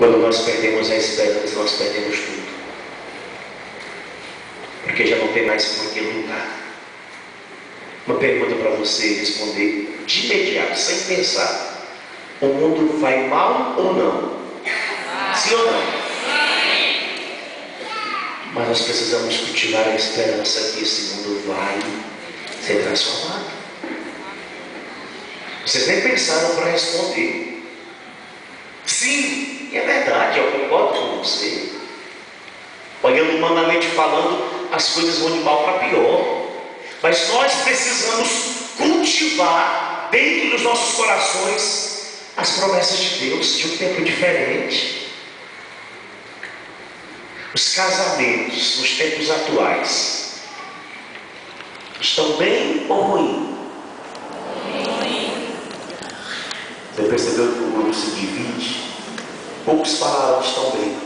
Quando nós perdemos a esperança, nós perdemos tudo. Porque já não tem mais por que lutar. Uma pergunta para você responder de imediato, sem pensar. O mundo vai mal ou não? Sim ou não? Mas nós precisamos cultivar a esperança que esse mundo vai ser transformado. Vocês nem pensaram para responder. Sim, é verdade, eu concordo com você. Olhando humanamente falando, as coisas vão de mal para pior. Mas nós precisamos cultivar dentro dos nossos corações as promessas de Deus de um tempo diferente. Os casamentos nos tempos atuais estão bem ou ruim? Você percebeu que o mundo se divide? Poucos falaram estão bem.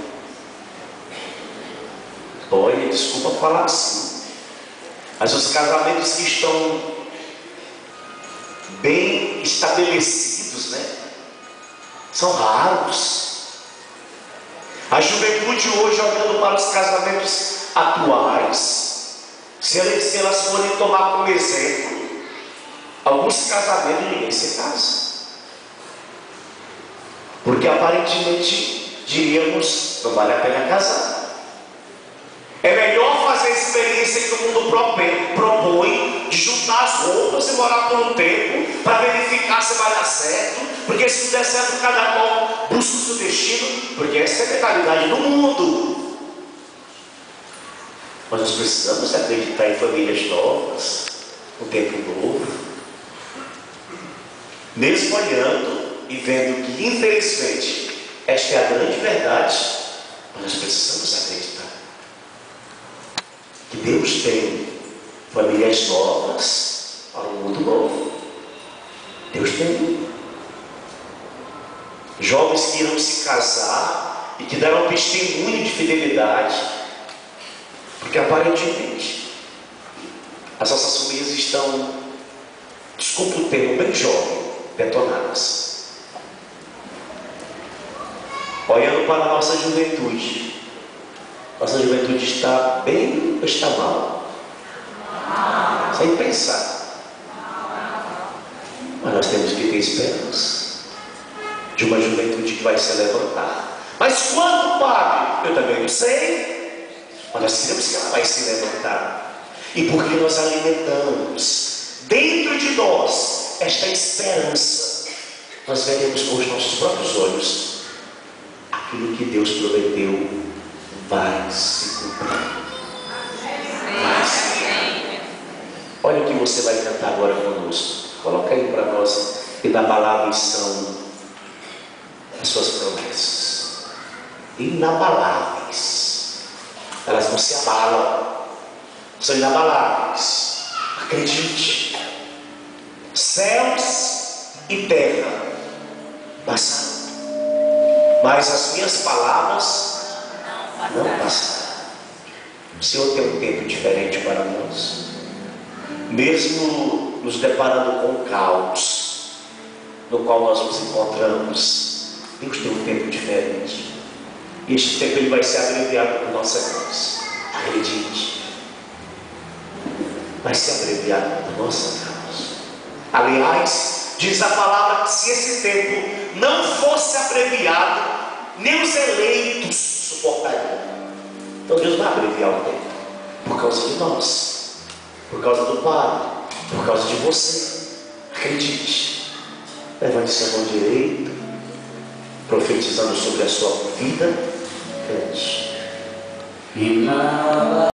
Olha, desculpa falar assim, mas os casamentos que estão bem estabelecidos, né, são raros. A juventude hoje, olhando para os casamentos atuais, se elas forem tomar como exemplo, alguns casamentos ninguém se casa. Porque aparentemente diríamos, não vale a pena casar. É melhor fazer a experiência que o mundo propõe, de juntar as roupas e morar por um tempo, para verificar se vai dar certo, porque se não der certo, cada qual busca o seu destino, porque essa é a mentalidade do mundo. Mas nós precisamos acreditar em famílias novas, um tempo novo, mesmo olhando e vendo que, infelizmente, esta é a grande verdade, mas nós precisamos acreditar que Deus tem famílias novas para um mundo novo. Deus tem jovens que irão se casar e que darão testemunho de fidelidade, porque aparentemente as nossas famílias estão, desculpa o termo bem jovem, detonadas. Olhando para a nossa juventude está bem ou está mal? Sem pensar. Mas nós temos que ter esperança de uma juventude que vai se levantar. Mas quando, Padre? Eu também não sei. Mas nós sabemos que ela vai se levantar. E porque nós alimentamos dentro de nós esta esperança, nós veremos com os nossos próprios olhos aquilo que Deus prometeu vai se cumprir. Vai se cumprir. Olha o que você vai cantar agora conosco. Coloca aí para nós. Inabaláveis são as suas promessas. Inabaláveis. Elas não se abalam. São inabaláveis. Acredite. Céus e terra passarão, mas as minhas palavras não passarão. O Senhor tem um tempo diferente para nós. Mesmo nos deparando com o caos no qual nós nos encontramos, Deus tem um tempo diferente. E este tempo ele vai ser abreviado por nossa causa. Acredite. Vai ser abreviado por nossa causa. Aliás, diz a palavra que se esse tempo não fosse abreviado, nem os eleitos suportariam. Então Deus vai abreviar o tempo por causa de nós, por causa do Pai, por causa de você. Acredite. Levante sua mão direita, profetizando sobre a sua vida. Cante.